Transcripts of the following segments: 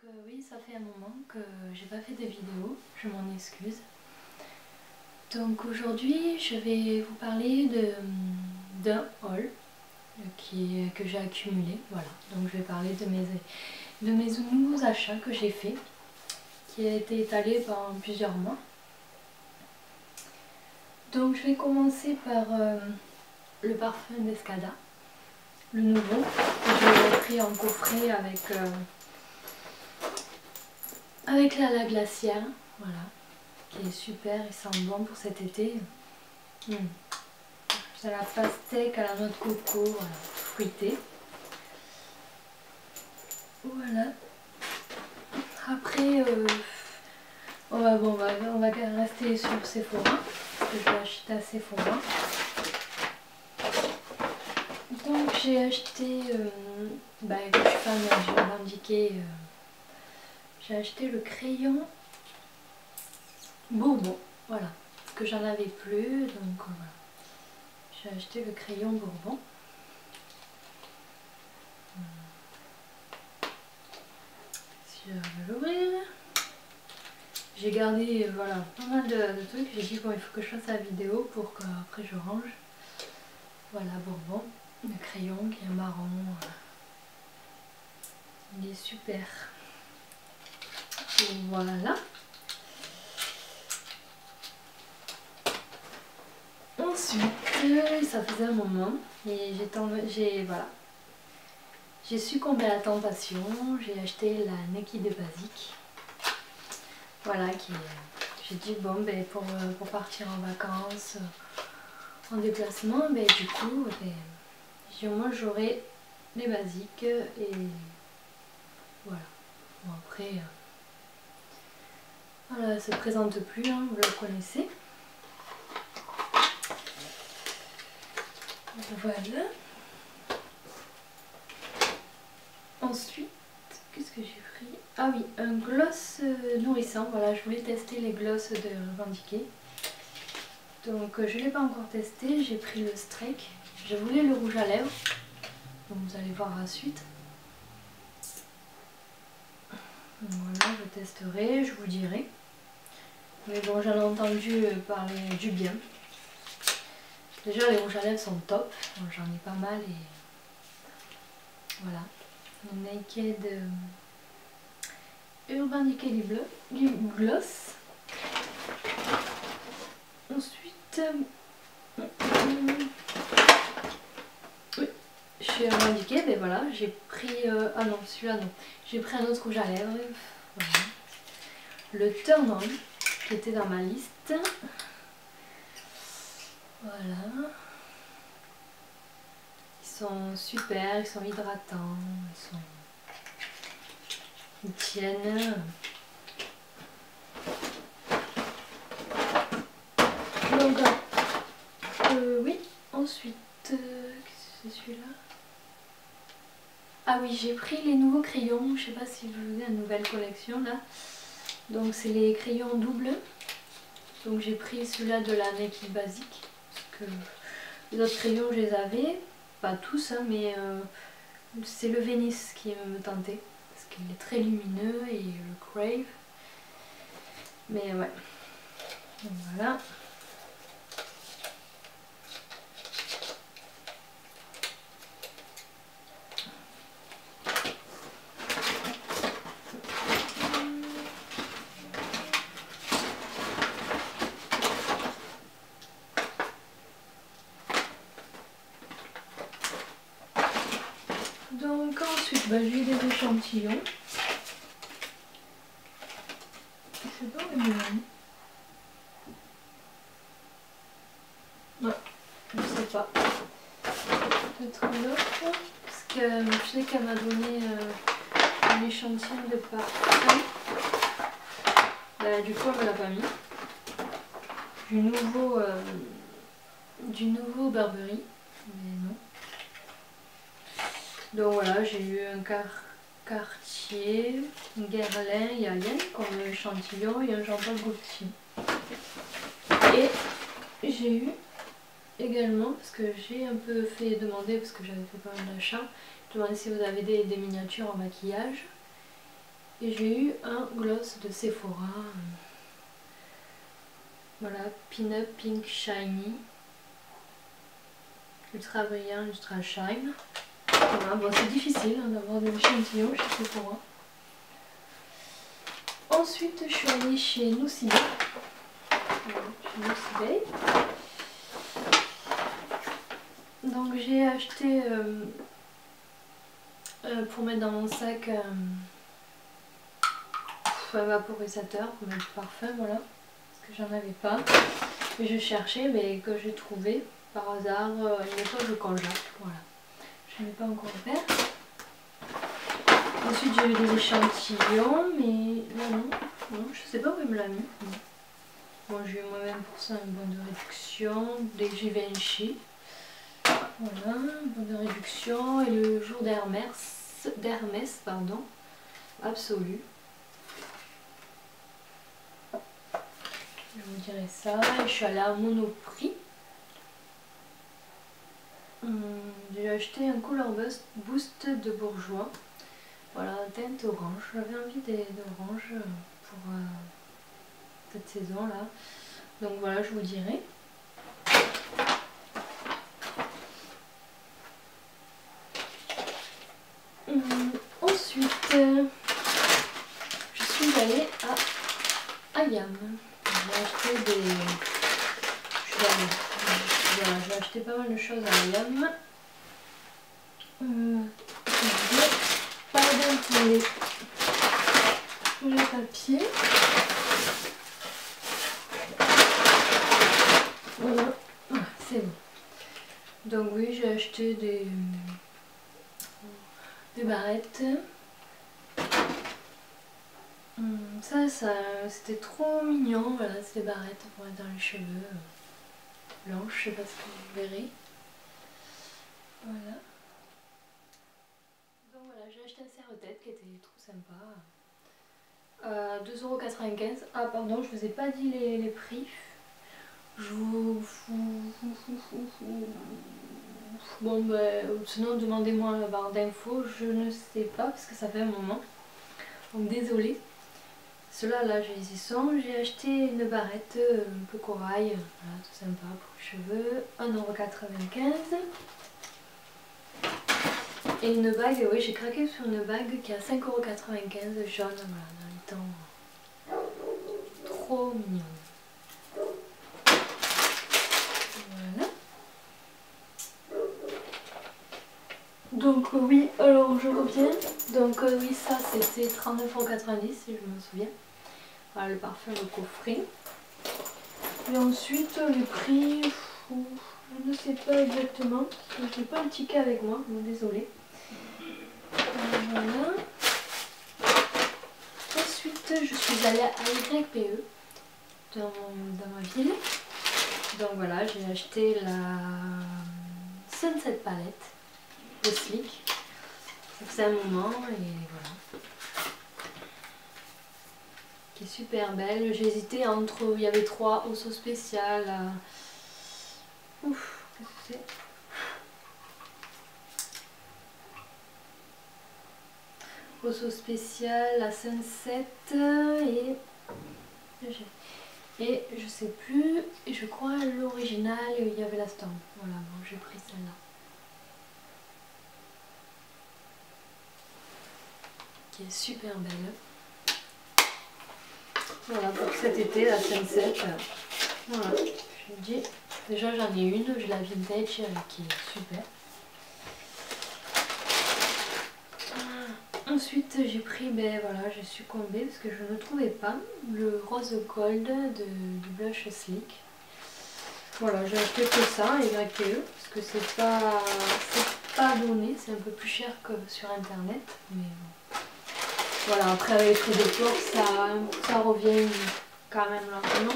Oui, ça fait un moment que j'ai pas fait de vidéo, je m'en excuse. Donc aujourd'hui, je vais vous parler d'un haul que j'ai accumulé. Voilà, donc je vais parler de mes nouveaux achats que j'ai fait, qui a été étalé pendant plusieurs mois. Donc je vais commencer par le parfum d'Escada, le nouveau, que j'ai pris en coffret avec la glacière, voilà, qui est super, il sent bon pour cet été. C'est la pastèque à la noix de coco, voilà, fruitée. Voilà. Après, on va rester sur Sephora, parce que je l'ai acheté à Sephora. Donc j'ai acheté, je suis fan du Urban Decay, j'ai acheté le crayon Bourbon, voilà, parce que j'en avais plus, donc voilà. J'ai acheté le crayon Bourbon. Si je vais l'ouvrir. J'ai gardé voilà, pas mal de trucs. J'ai dit bon, il faut que je fasse la vidéo pour qu'après je range. Voilà, Bourbon, le crayon qui est marron. Il est super. Voilà. Ensuite, ça faisait un moment et j'ai succombé à la tentation. J'ai acheté la Naked Basic. Voilà, j'ai dit bon, pour partir en vacances, en déplacement, du coup, moi j'aurai les basiques et voilà. Bon, après, voilà, ça se présente plus, hein, vous le connaissez. Voilà. Ensuite, qu'est-ce que j'ai pris? Ah oui, un gloss nourrissant. Voilà, je voulais tester les gloss de Urban Decay. Donc je ne l'ai pas encore testé, j'ai pris le Streak. Je voulais le rouge à lèvres. Donc vous allez voir la suite. Voilà, je testerai, je vous dirai. Mais bon, j'en ai entendu parler du bien. Déjà, les rouges à lèvres sont top. J'en ai pas mal et voilà. Le Naked Urban Decay du gloss. Ensuite, oui, chez Urban Decay, voilà, j'ai pris. Ah non, celui-là non. J'ai pris un autre rouge à lèvres. Voilà. Le Turn On, qui était dans ma liste. Voilà. Ils sont super, ils sont hydratants, ils tiennent. Donc, oui, ensuite, qu'est-ce que c'est celui-là? Ah oui, j'ai pris les nouveaux crayons, je sais pas si vous voyez la nouvelle collection là. Donc c'est les crayons doubles. Donc j'ai pris celui-là de la Naked Basic, parce que les autres crayons je les avais, pas tous, hein, mais c'est le Venice qui me tentait, parce qu'il est très lumineux, et le Crave. Mais ouais, donc voilà. Donc ensuite, j'ai eu des échantillons. Je sais pas où ils me l'ont. Ouais, je sais pas. Peut-être l'autre. Parce que je sais qu'elle m'a donné un échantillon de parfum. Du coup, elle me l'a pas mis. Du nouveau Burberry. Mais non. Donc voilà, j'ai eu un Cartier, un Guerlain et Alien comme échantillon et un Jean-Paul Gaultier. Et j'ai eu également, parce que j'ai un peu fait demander, parce que j'avais fait pas mal d'achats, demander si vous avez des miniatures en maquillage. Et j'ai eu un gloss de Sephora. Voilà, Pin-Up Pink Shiny. Ultra brillant, ultra shine. Voilà, bon, c'est difficile hein, d'avoir des échantillons chez Sephora. Ensuite, je suis allée chez Nocibé. Donc j'ai acheté pour mettre dans mon sac un vaporisateur pour mettre du parfum, voilà, parce que j'en avais pas. Et je cherchais, mais que j'ai trouvé par hasard une étoile de Konjac, voilà. Je n'avais pas encore ouvert. Ensuite j'ai eu des échantillons, mais là non, je sais pas où il me l'a mis. Bon, j'ai eu moi-même pour ça une bonne de réduction, des Givenchy. Voilà, une bonne de réduction. Et le jour d'Hermès, pardon, absolu. Je vous dirai ça. Et je suis allée à Monoprix. J'ai acheté un Color Boost de Bourjois. Voilà, teinte orange. J'avais envie d'orange pour cette saison là. Donc voilà, je vous dirai. Ensuite, je suis allée à Ayam. J'ai acheté des... Voilà, j'ai acheté pas mal de choses à Ayam. Pardon pour les papiers. Voilà, c'est bon. Donc oui, j'ai acheté des barrettes. Ça c'était trop mignon, voilà, c'est des barrettes pour mettre dans les cheveux. Blanches, je sais pas ce que vous verrez. Voilà. Donc voilà, j'ai acheté un serre-tête qui était trop sympa. 2,95 €. Ah pardon, je vous ai pas dit les prix. Bon ben, sinon demandez-moi la barre d'infos, je ne sais pas parce que ça fait un moment. Donc désolée. Ceux-là, là, ils y sont. J'ai acheté une barrette un peu corail, voilà, tout sympa pour les cheveux, 1,95 €. Et une bague, oui, j'ai craqué sur une bague qui est à 5,95 € jaune, voilà, dans les temps. Trop mignon. Voilà. Donc oui, alors je reviens. Donc oui, ça c'était 39,90 € si je me souviens. Voilà le parfum, le coffret. Et ensuite les prix, je ne sais pas exactement. Je n'ai pas le ticket avec moi, donc désolée. Voilà. Ensuite je suis allée à YPE dans ma ville. Donc voilà, j'ai acheté la Sunset Palette de Sleek. Ça faisait un moment et voilà. Qui est super belle. J'ai hésité entre, il y avait 3 au sauce spécial. Ouf, qu'est-ce que c'est? Au sauce spécial, la Sunset et je sais plus, je crois l'original, il y avait la Storm. Voilà, bon, j'ai pris celle-là. Qui est super belle. Voilà pour cet été, la Sunset. Voilà, je dis, déjà j'en ai une, j'ai la vintage qui est super. Ensuite j'ai pris, ben voilà, j'ai succombé parce que je ne trouvais pas le rose gold du blush Sleek. Voilà, j'ai acheté que ça, YPE, parce que c'est pas donné, c'est un peu plus cher que sur internet, mais bon. Voilà, après avec les frais de port, ça revient quand même lentement.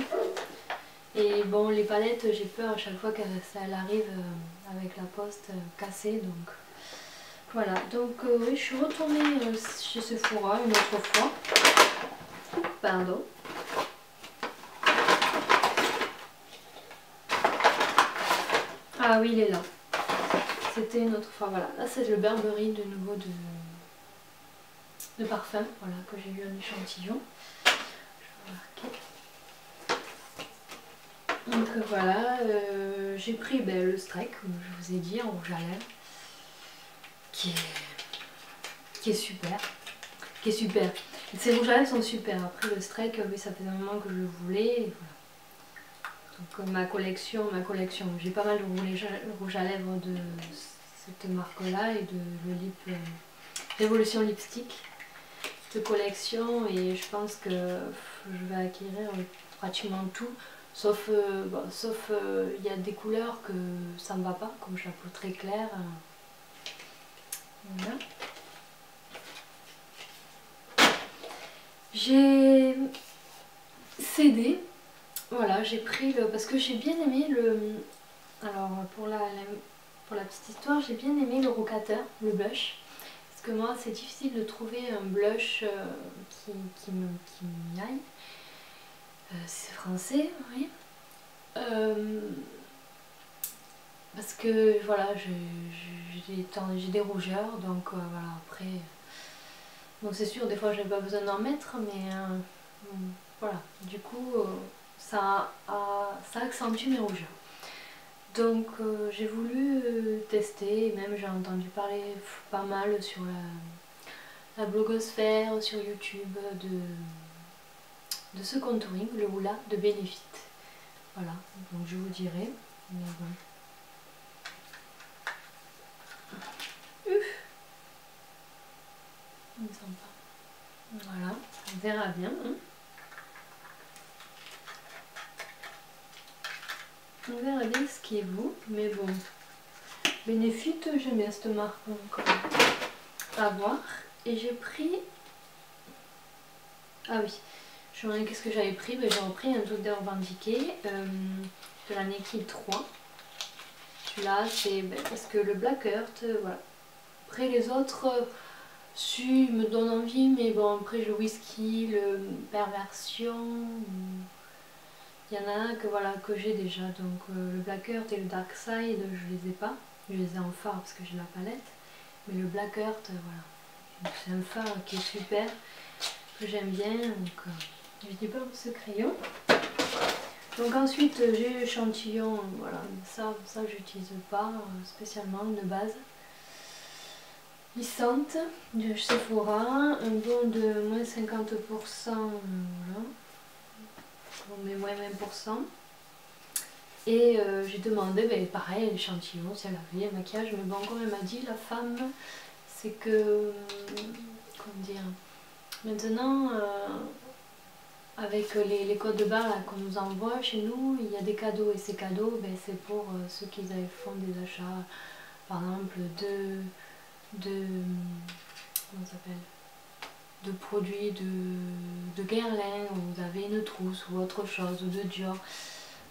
Et bon, les palettes, j'ai peur à chaque fois que ça arrive avec la poste cassée, donc voilà. Donc oui, je suis retournée chez Sephora une autre fois. Pardon. Ah oui, il est là. C'était une autre fois, voilà. Là, c'est le Burberry de nouveau de parfum, voilà, que j'ai eu un échantillon. Je vais marquer. Donc voilà, j'ai pris le Strike, comme je vous ai dit, en rouge à lèvres, qui est super. Ces rouges à lèvres sont super. Après le Strike, oui, ça fait un moment que je le voulais. Et voilà. Donc ma collection, j'ai pas mal de rouge à lèvres de cette marque-là et de le lip Révolution Lipstick, cette collection, et je pense que je vais acquérir pratiquement tout, sauf il y a des couleurs que ça me va pas, comme la peau très claire. Voilà. J'ai cédé. Voilà, j'ai pris parce que j'ai bien aimé alors pour la petite histoire, j'ai bien aimé le rocateur, le blush. Parce que moi, c'est difficile de trouver un blush qui m'y aille. C'est français, oui. Parce que voilà, j'ai des rougeurs, donc voilà, après. Bon, c'est sûr, des fois, je n'ai pas besoin d'en mettre, mais voilà, du coup. Ça accentue mes rougeurs. Donc j'ai voulu tester, même j'ai entendu parler pas mal sur la blogosphère, sur YouTube, de ce contouring, le Hoola de Benefit. Voilà, donc je vous dirai. Mais bon. Il me semble pas. Voilà, on verra bien. Hein. On verra bien ce qui est beau, mais bon. Benefit, j'aime bien cette marque encore à voir. Et j'ai pris... Ah oui, je me demandais qu'est-ce que j'avais pris. J'ai repris un truc revendiqué de la Naked 3. Celui-là, c'est parce que le Black Earth, voilà. Après les autres, me donnent envie, mais bon, après le whisky, le perversion... Il y en a un que j'ai déjà, donc le Black Earth et le Dark Side, je les ai pas. Je les ai en fard parce que j'ai la palette. Mais le Black Earth, voilà. C'est un fard qui est super, que j'aime bien. Donc je dis pas ce crayon. Donc ensuite j'ai l'échantillon, voilà. Ça j'utilise pas spécialement, une base lissante de Sephora, un bon de moins 50%, voilà. On met moins 20%. Et j'ai demandé, pareil, l'échantillon, si elle avait un maquillage, mais bon, comme elle m'a dit, la femme, c'est que, comment dire, maintenant, avec les codes barres qu'on nous envoie chez nous, il y a des cadeaux, et ces cadeaux, c'est pour ceux qui font des achats, par exemple, comment ça s'appelle, de produits de Guerlain, où vous avez une trousse ou autre chose, ou de Dior.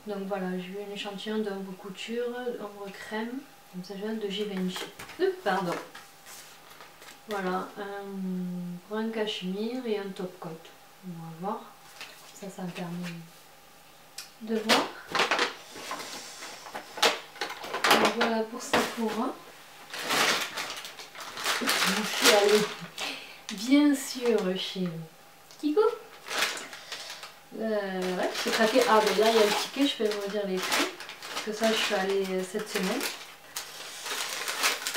Donc voilà, j'ai eu un échantillon d'ombre couture, ombre crème, comme ça je viens de Givenchy. Pardon. Voilà, un brun cachemire et un top coat. On va voir. Ça me permet de voir. Donc voilà pour Sephora. Je suis allée bien sûr chez Kiko. Ouais, j'ai craqué. Ah, ben là il y a le ticket, je vais vous dire les prix. Parce que ça, je suis allée cette semaine.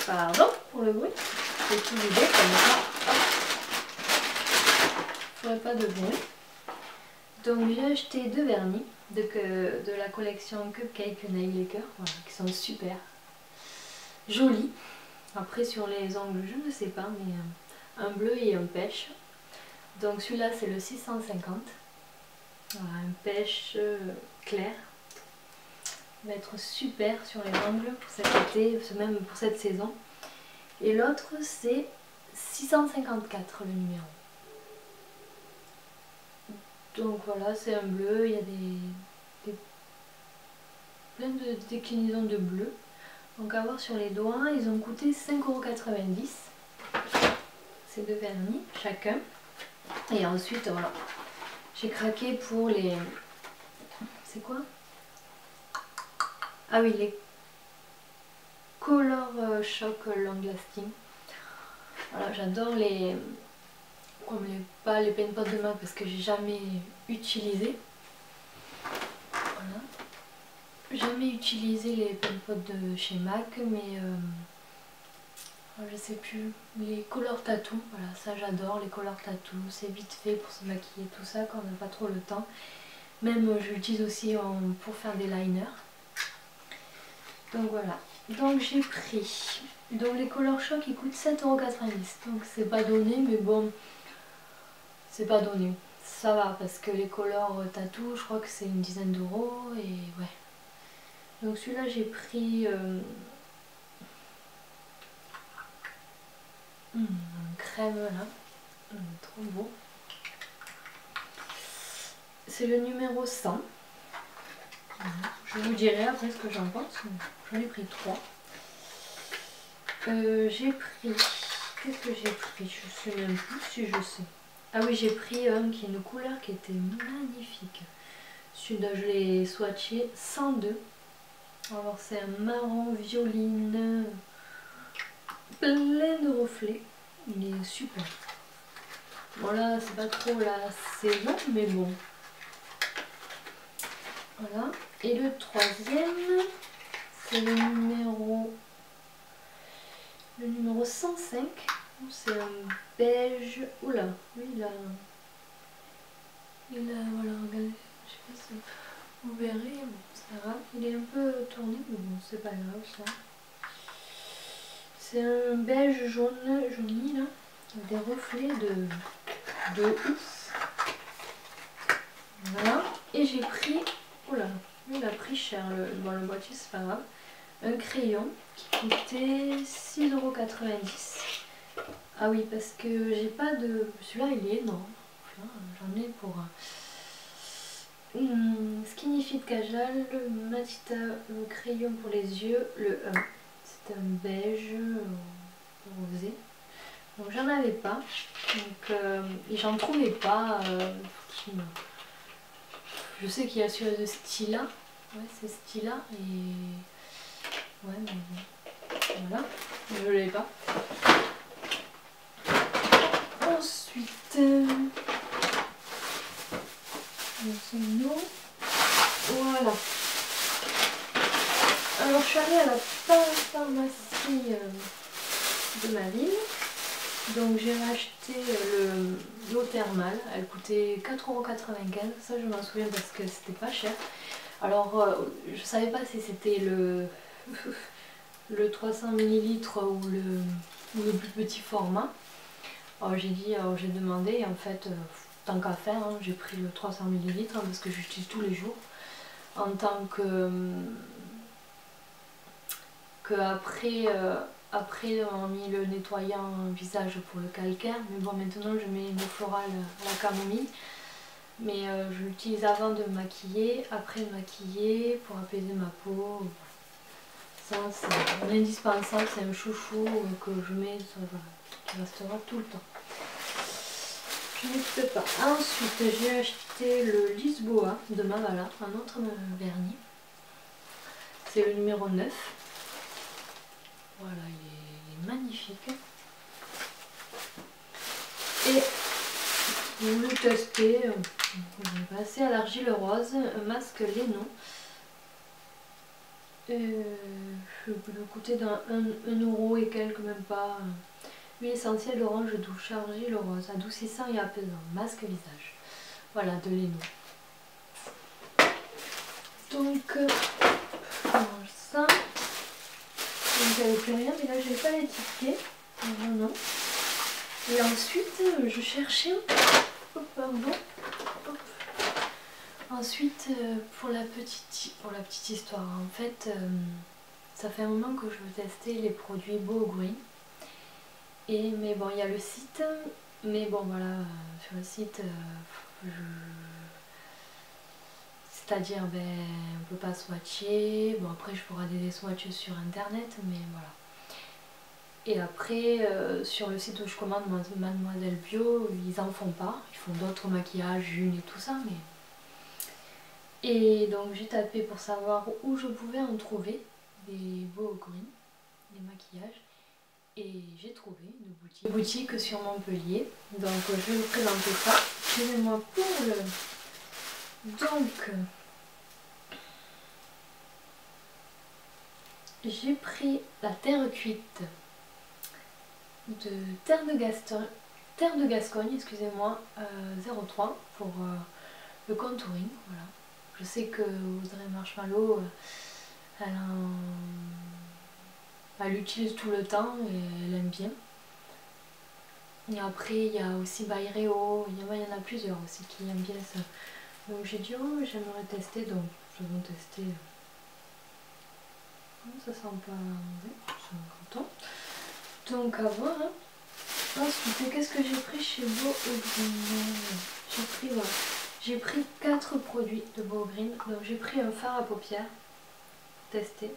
Pardon pour le bruit. J'ai tout vidé comme ça. Il ne faudrait pas de bruit. Donc j'ai acheté 2 vernis de la collection Cupcake Nail Lacquer, voilà, qui sont super jolis. Après sur les ongles, je ne sais pas, mais un bleu et un pêche. Donc celui-là c'est le 650. Voilà, un pêche clair. Il va être super sur les ongles pour cet été, même pour cette saison. Et l'autre c'est 654 le numéro. Donc voilà, c'est un bleu, il y a plein de déclinaisons de bleu. Donc à voir sur les doigts, ils ont coûté 5,90 €. Ces 2 vernis chacun. Et ensuite voilà, j'ai craqué pour les... C'est quoi? Ah oui, les Color Shock Long Lasting. Voilà, j'adore les comme pas les paint pots de MAC parce que j'ai jamais utilisé. Voilà. Jamais utilisé les paint pots de chez MAC, mais je sais plus, les color tattoo, voilà, ça j'adore les color tattoo, c'est vite fait pour se maquiller tout ça quand on n'a pas trop le temps. Même je l'utilise aussi pour faire des liners. Donc voilà, donc j'ai pris, donc les Color Shock ils coûtent 7,90 €, donc c'est pas donné, mais bon, c'est pas donné, ça va parce que les color tattoo je crois que c'est une dizaine d'euros et ouais. Donc celui-là j'ai pris un crème là, trop beau. C'est le numéro 100. Je vous dirai après ce que j'en pense. J'en ai pris 3. J'ai pris... Qu'est-ce que j'ai pris? Je sais même plus si je sais. Ah oui, j'ai pris un qui est une couleur qui était magnifique. Celui-là, je l'ai swatché 102. Alors c'est un marron violine plein de reflets. Il est super. Bon là, c'est pas trop la saison, mais bon. Voilà. Et le troisième, c'est le numéro 105. C'est un beige. Oula, lui il a voilà, regardez, je sais pas si vous verrez, bon, c'est pas grave. Il est un peu tourné, mais bon, c'est pas grave ça. C'est un beige jauni là, avec des reflets de ouf. Voilà. Et j'ai pris, oula, lui il a pris cher, bon, le boîtier c'est pas grave. Un crayon qui coûtait 6,90 €. Ah oui, parce que j'ai pas de... Celui-là il est énorme. J'en ai pour Skinny Fit Casual, Matita, le crayon pour les yeux, le 1. C'est un beige rosé. Donc j'en avais pas. Donc, et j'en trouvais pas. Je sais qu'il y a celui de Stila. Ouais, c'est Stila. Et... ouais, mais bon. Voilà. Je l'ai pas. Ensuite... voilà. Alors je suis allée à la pharmacie de ma ville. Donc j'ai racheté l'eau thermale. Elle coûtait 4,95 €. Ça je m'en souviens parce que c'était pas cher. Alors je savais pas si c'était le 300 ml ou le plus petit format. Alors j'ai demandé et en fait tant qu'à faire, hein, j'ai pris le 300 ml parce que j'utilise tous les jours. En tant que après on a mis le nettoyant visage pour le calcaire, mais bon maintenant je mets une eau florale à la camomille. Mais je l'utilise avant de me maquiller, après de maquiller pour apaiser ma peau. Ça c'est un indispensable, c'est un chouchou que je mets, qui restera tout le temps. Je ne peux pas. Ensuite, j'ai acheté le Lisboa de Mavala, un autre vernis. C'est le numéro 9. Voilà, il est magnifique. Et je voulais tester, j'ai passé à l'argile rose, un masque Lénon. Je peux le coûter dans 1 € et quelques, même pas. Huile essentielle d'orange douce, argile rose, adoucissant et apaisant, masque visage. Voilà, de Lénon. Donc, ça. Donc j'avais plus rien, mais là j'ai pas les tickets. Non. Et ensuite, je cherchais. Oh, pardon. Hop. Ensuite, pour la petite histoire, en fait, ça fait un moment que je veux tester les produits Beau Green. Mais bon, il y a le site, mais bon voilà, sur le site, c'est-à-dire ben, on peut pas swatcher. Bon après je pourrais des swatchs sur internet, mais voilà. Et après sur le site où je commande Mademoiselle Bio, ils en font pas, ils font d'autres maquillages, unes et tout ça, mais... Et donc j'ai tapé pour savoir où je pouvais en trouver des Beau Green, des maquillages. Et j'ai trouvé une boutique boutique sur Montpellier. Donc je vais vous présenter ça. Excusez-moi pour le... Donc j'ai pris la terre cuite de Terre de Gascogne, excusez-moi, 03 pour le contouring. Voilà. Je sais que Audrey Marshmallow, elle l'utilise tout le temps et elle aime bien. Et après il y a aussi Baireo, il y en a plusieurs aussi qui aiment bien ça. Donc j'ai dit oh j'aimerais tester, donc je vais tester. Ça sent pas mauvais, je suis content. Donc à voir. Hein. Ensuite, qu'est-ce que j'ai pris chez Beau Green? J'ai pris 4 produits de Beau Green. Donc j'ai pris un fard à paupières. Tester.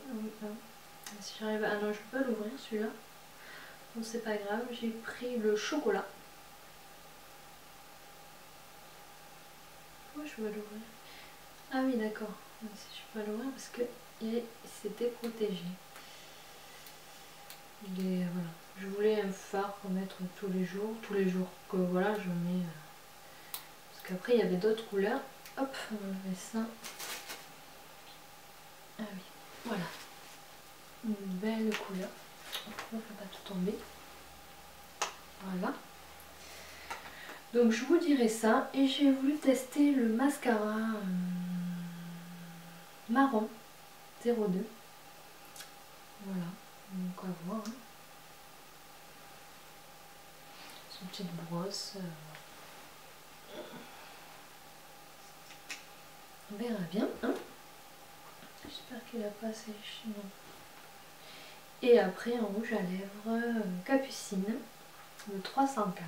Si j'arrive. Ah non, je peux pas l'ouvrir celui-là. Donc c'est pas grave. J'ai pris le chocolat. Pourquoi je peux l'ouvrir? Ah oui, d'accord. Si je peux l'ouvrir parce que c'était protégé. Voilà. Je voulais un fard pour mettre tous les jours que voilà je mets parce qu'après il y avait d'autres couleurs. Hop, on met ça. Ah oui, voilà, une belle couleur. On ne fait pas tout tomber. Voilà. Donc je vous dirai ça et j'ai voulu tester le mascara marron 02. Voilà, donc à voir. Hein. Une petite brosse. On verra bien. Hein. J'espère qu'il n'a pas séché. Non. Et après en rouge à lèvres Capucine, le 304.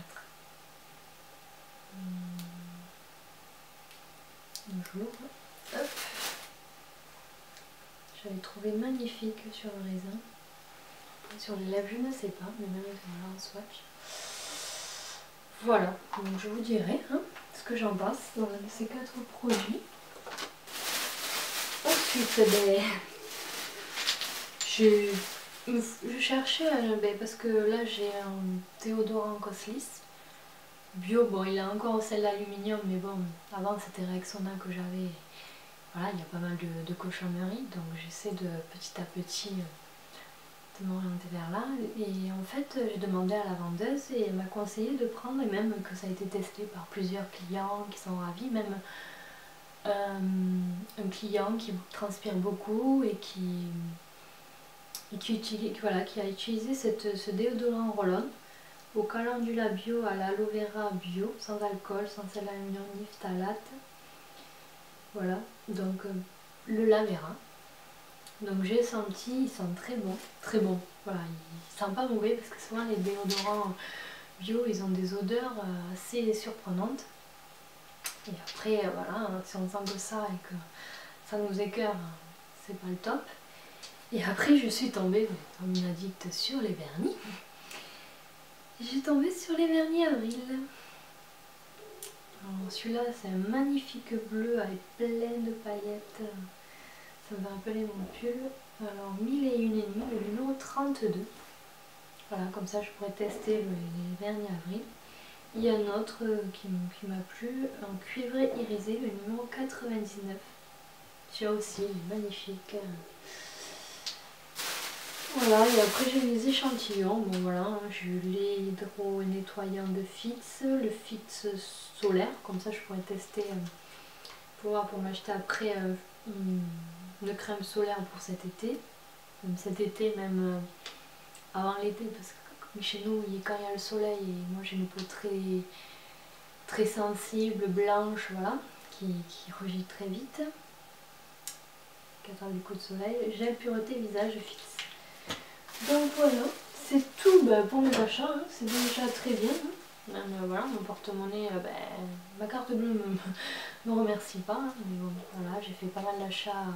Bonjour. Hop. J'avais trouvé magnifique sur le raisin. Sur les lèvres, je ne sais pas, mais même en swatch. Voilà, donc je vous dirai hein, ce que j'en pense dans ces 4 produits. Ensuite, je cherchais, parce que là j'ai un déodorant Coslis bio. Bon, il a encore celle d'aluminium, mais bon, avant c'était Rexona que j'avais. Voilà, il y a pas mal de cochonneries, donc j'essaie de petit à petit de m'orienter vers là. Et en fait, j'ai demandé à la vendeuse et elle m'a conseillé de prendre, et même que ça a été testé par plusieurs clients qui sont ravis, même un client qui transpire beaucoup et qui a utilisé ce déodorant roll-on au calendula bio, à l'aloe vera bio, sans alcool, sans sel d'aluminium ni phtalate. Voilà, donc le Lavera. Donc j'ai senti, il sent très bon, très bon. Voilà, il sent pas mauvais parce que souvent les déodorants bio, ils ont des odeurs assez surprenantes. Et après, voilà, si on sent que ça et que ça nous écoeure, c'est pas le top. Et après, je suis tombée, comme une addict, sur les vernis. J'ai tombé sur les vernis Avril. Alors celui-là, c'est un magnifique bleu avec plein de paillettes. Ça me va rappeler mon pull. Alors 1001 et demi, le numéro 32. Voilà, comme ça je pourrais tester les vernis Avril. Il y a un autre qui m'a plu, un cuivré irisé, le numéro 99. Celui-là aussi, il est magnifique. Voilà, et après j'ai les échantillons. Bon voilà, j'ai eu l'hydro-nettoyant de Fix, le Fix solaire, comme ça je pourrais tester pour m'acheter après une crème solaire pour cet été. Même cet été, même avant l'été, parce que chez nous, quand il y a le soleil, et moi j'ai une peau très sensible, blanche, voilà, qui rougit très vite, qui attrape du coup de soleil. Gel pureté visage Fixe. Donc voilà, c'est tout pour mes achats, hein. C'est déjà très bien. Hein. Même voilà, mon porte-monnaie, ma carte bleue me remercie pas, hein. Mais bon, voilà, j'ai fait pas mal d'achats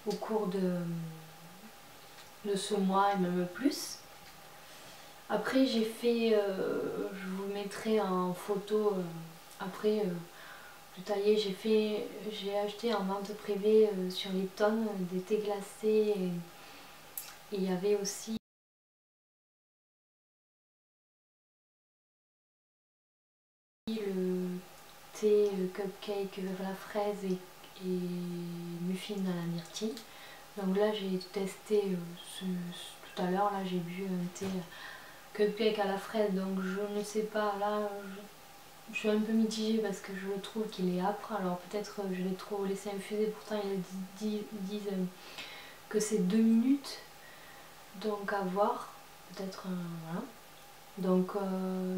au cours de ce mois et même plus. Après j'ai fait, je vous mettrai en photo après détaillé, j'ai acheté en vente privée sur Lipton des thés glacés et il y avait aussi le thé cupcake à la fraise et muffin à la myrtille. Donc là j'ai testé tout à l'heure, là j'ai bu un thé cupcake à la fraise, donc je ne sais pas, là je suis un peu mitigée parce que je trouve qu'il est âpre, alors peut-être je l'ai trop laissé infuser, pourtant ils disent que c'est 2 minutes, donc à voir, peut-être voilà. Donc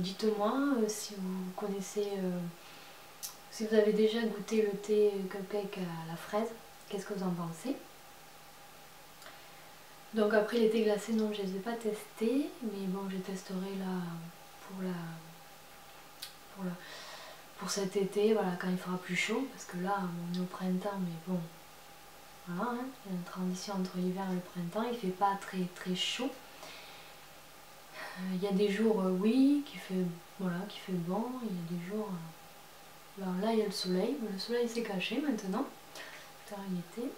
dites-moi si vous connaissez, si vous avez déjà goûté le thé cupcake à la fraise, qu'est-ce que vous en pensez? Donc après les thés glacés, non, je ne les ai pas testés, mais bon, je testerai là pour cet été, voilà, quand il fera plus chaud, parce que là on est au printemps, mais bon, voilà, hein, il y a une transition entre l'hiver et le printemps, il fait pas très très chaud. Il y a des jours, oui, voilà, qui fait bon, il y a des jours, alors là il y a le soleil s'est caché maintenant, il était.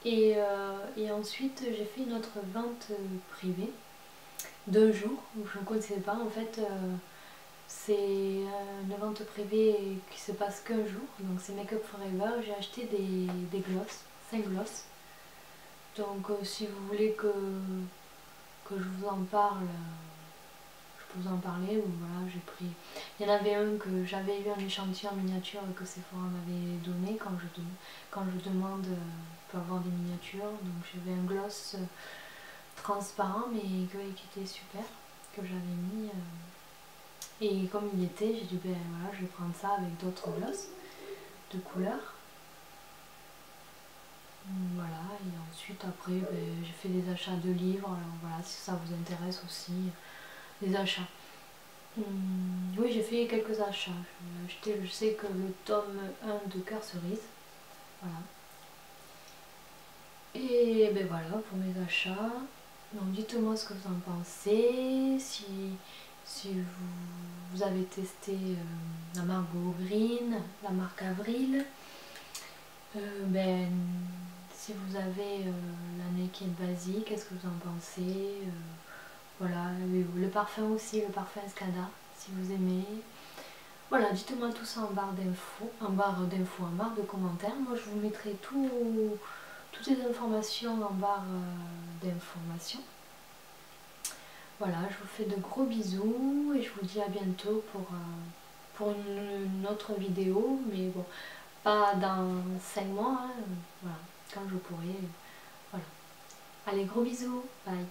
Et ensuite j'ai fait une autre vente privée d'un jour où je ne connaissais pas, en fait c'est une vente privée qui se passe qu'un jour, donc c'est Make Up Forever. J'ai acheté des glosses, 5 glosses, donc si vous voulez que je vous en parle, je peux vous en parler. Ou voilà, j'ai pris, il y en avait un que j'avais eu un échantillon en miniature que Sephora m'avait donné quand je demande pour avoir des miniatures, donc j'avais un gloss transparent mais qui était super, que j'avais mis et comme il était, j'ai dit ben voilà, je vais prendre ça avec d'autres glosses de couleurs. Voilà, et ensuite après ben, j'ai fait des achats de livres, alors voilà, si ça vous intéresse aussi, des achats. Oui, j'ai fait quelques achats. J'ai acheté, je sais que le tome 1 de Cœur Cerise, voilà. Et ben voilà pour mes achats. Donc dites-moi ce que vous en pensez, si vous avez testé la marque Go Green, la marque Avril, ben, si vous avez la Naked Basique, qu'est-ce que vous en pensez, voilà, le parfum aussi, le parfum Escada, si vous aimez. Voilà, dites-moi tout ça en barre d'infos, en barre de commentaires. Moi je vous mettrai toutes les informations en barre d'informations. Voilà, je vous fais de gros bisous et je vous dis à bientôt pour une autre vidéo, mais bon, pas dans 5 mois, hein, voilà, quand je pourrai. Voilà. Allez, gros bisous, bye.